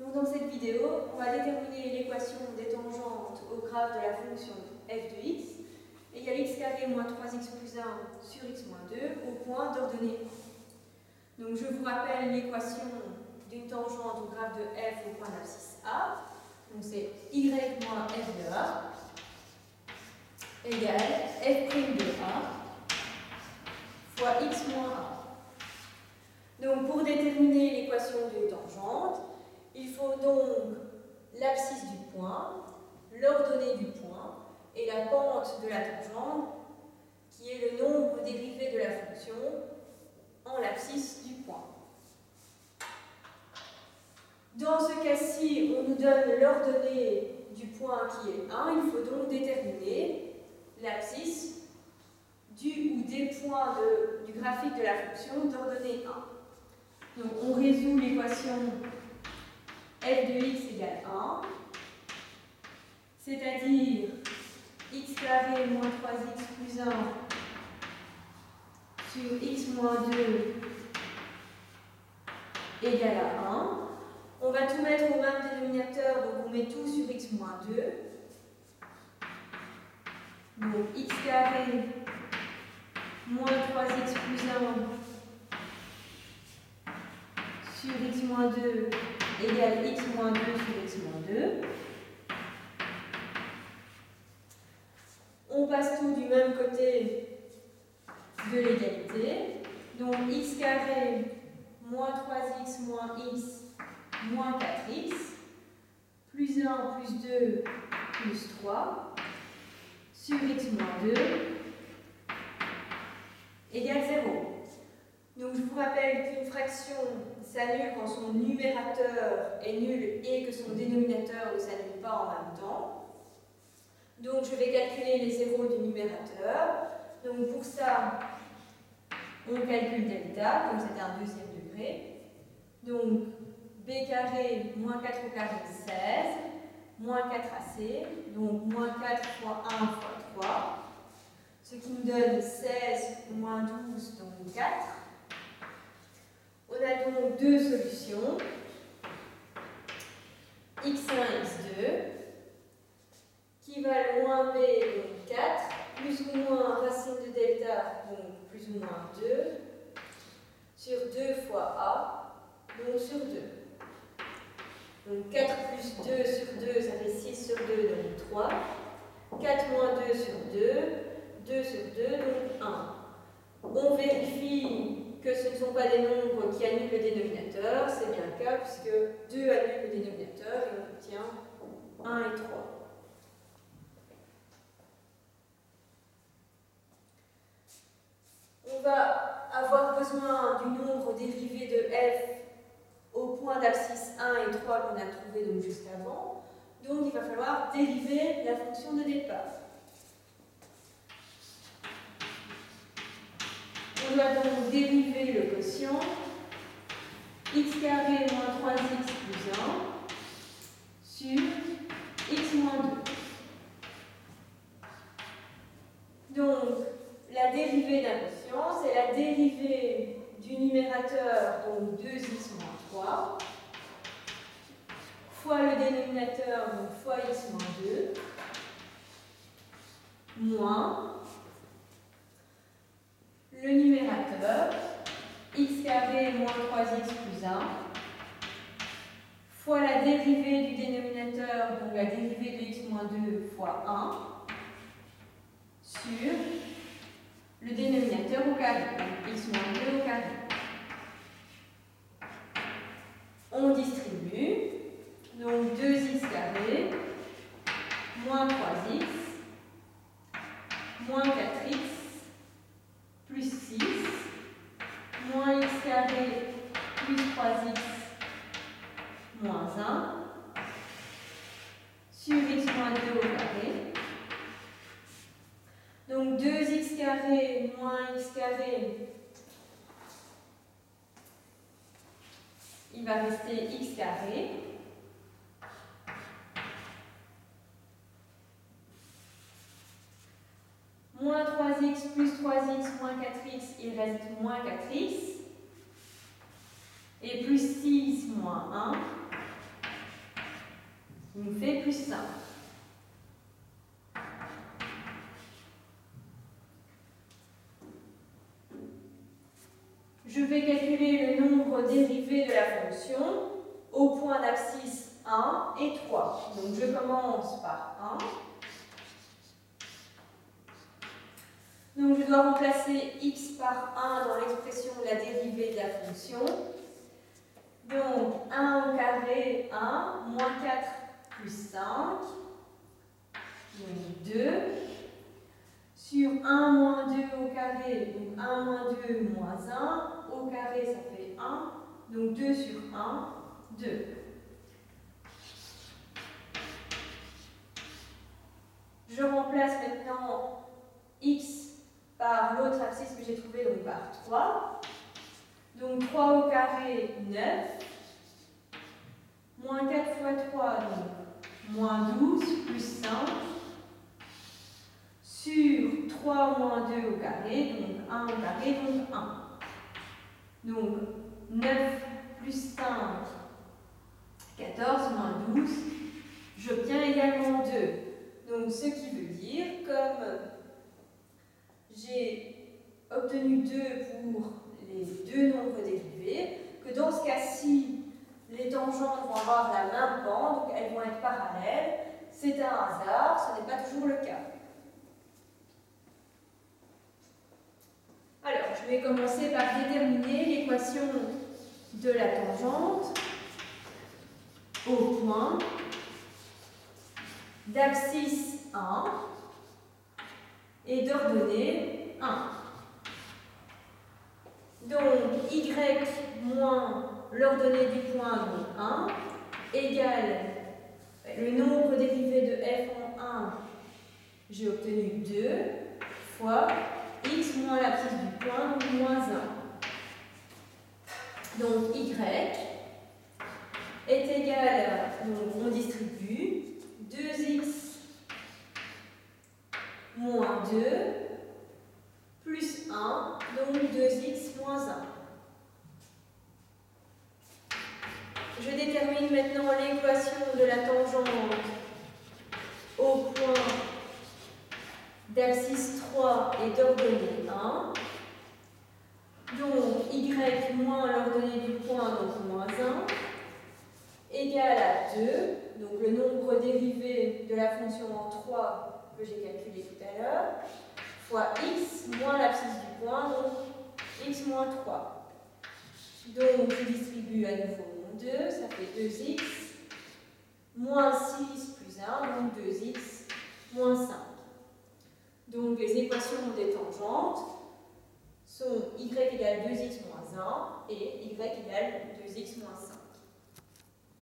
Donc dans cette vidéo, on va déterminer l'équation des tangentes au graphe de la fonction f de x égale x carré moins 3x plus 1 sur x moins 2 au point d'ordonnée 1. Donc je vous rappelle l'équation d'une tangente au graphe de f au point d'abscisse A. Donc c'est y moins f de A égale f' de A fois x moins 1. Donc pour déterminer l'équation d'une tangente, il faut donc l'abscisse du point, l'ordonnée du point et la pente de la tangente qui est le nombre dérivé de la fonction en l'abscisse du point. Dans ce cas-ci, on nous donne l'ordonnée du point qui est 1, il faut donc déterminer l'abscisse du ou des points du graphique de la fonction d'ordonnée 1. Donc on résout l'équation f de x égale 1, c'est-à-dire x carré moins 3x plus 1 sur x moins 2 égale à 1. On va tout mettre au même dénominateur, donc on met tout sur x moins 2. Donc x carré moins 3x plus 1 sur x moins 2 égale x moins 2 sur x moins 2. On passe tout du même côté de l'égalité. Donc x carré moins 3x moins x moins 4x plus 1 plus 2 plus 3 sur x moins 2 égale 0. Donc je vous rappelle qu'une fraction s'annule quand son numérateur est nul et que son dénominateur ne s'annule pas en même temps. Donc je vais calculer les zéros du numérateur. Donc pour ça, on calcule delta, comme c'était un deuxième degré. Donc b carré moins 4 au carré 16, moins 4ac, donc moins 4 fois 1 fois 3, ce qui nous donne 16 moins 12, donc 4. On a donc deux solutions, x1, x2, qui valent moins b, donc 4, plus ou moins racine de delta, donc plus ou moins 2, sur 2 fois a, donc sur 2. Donc 4 plus 2 sur 2, ça fait 6 sur 2, donc 3. 4 moins 2 sur 2, 2 sur 2, donc 1. On vérifie que ce ne sont pas des nombres qui annulent le dénominateur, c'est bien le cas, puisque 2 annule le dénominateur et on obtient 1 et 3. On va avoir besoin du nombre dérivé de f au point d'abscisse 1 et 3 qu'on a trouvé donc juste avant. Donc il va falloir dériver la fonction de départ. On doit donc dériver le quotient x carré moins 3x plus 1 sur x moins 2. Donc la dérivée d'un quotient, c'est la dérivée du numérateur, donc 2x moins 3, fois le dénominateur, donc fois x moins 2, moins le numérateur, x carré moins 3x plus 1, fois la dérivée du dénominateur, donc la dérivée de x moins 2 fois 1, sur le dénominateur au carré, donc x moins 2 au carré. On distribue, donc 2x carré, moins 3x, moins 4x, plus 6, moins x carré, plus 3x, moins 1, sur x moins 2 au carré. Donc 2x carré moins x carré, il va rester x carré. Moins 3x plus 3x moins 4x, il reste moins 4x. Et plus 6 moins nous fait plus 5. Je vais calculer le nombre dérivé de la fonction au point d'abscisse 1 et 3. Donc je commence par 1. Donc je dois remplacer x par 1 dans l'expression de la dérivée de la fonction. Donc 1 au carré, 1, moins 4 plus 5, donc 2. Sur 1 moins 2 au carré, donc 1 moins 2 moins 1, au carré ça fait 1, donc 2 sur 1, 2. Je remplace maintenant x par l'autre abscisse que j'ai trouvé, donc par 3. Donc 3 au carré, 9. Moins 4 fois 3, donc moins 12, plus 5. Sur 3 moins 2 au carré, donc 1 au carré, donc 1. Donc 9 plus 5, 14 moins 12. J'obtiens également 2. Donc ce qui veut dire, comme j'ai obtenu 2 pour les deux nombres dérivés, que dans ce cas-ci, les tangentes vont avoir la même pente, donc elles vont être parallèles. C'est un hasard, ce n'est pas toujours le cas. Alors, je vais commencer par déterminer l'équation de la tangente au point d'abscisse 1 et d'ordonnée 1. Donc, y moins l'ordonnée du point, donc 1, égale le nombre dérivé de f en 1, j'ai obtenu 2, fois x moins l'abscisse du point, donc moins 1. Donc y est égal, donc on distribue 2x moins 2 plus 1, donc 2x moins 1. Je détermine maintenant l'équation de la tangente au point d'abscisse 3 et d'ordonnée 1. Donc y moins l'ordonnée du point, donc moins 1, égale à 2. Donc le nombre dérivé de la fonction en 3 que j'ai calculé tout à l'heure, fois x moins l'abscisse du point, donc x moins 3. Donc je distribue à nouveau mon 2, ça fait 2x, moins 6 plus 1, donc 2x moins 5. Donc les équations des tangentes sont y égale 2x moins 1 et y égale 2x moins 5.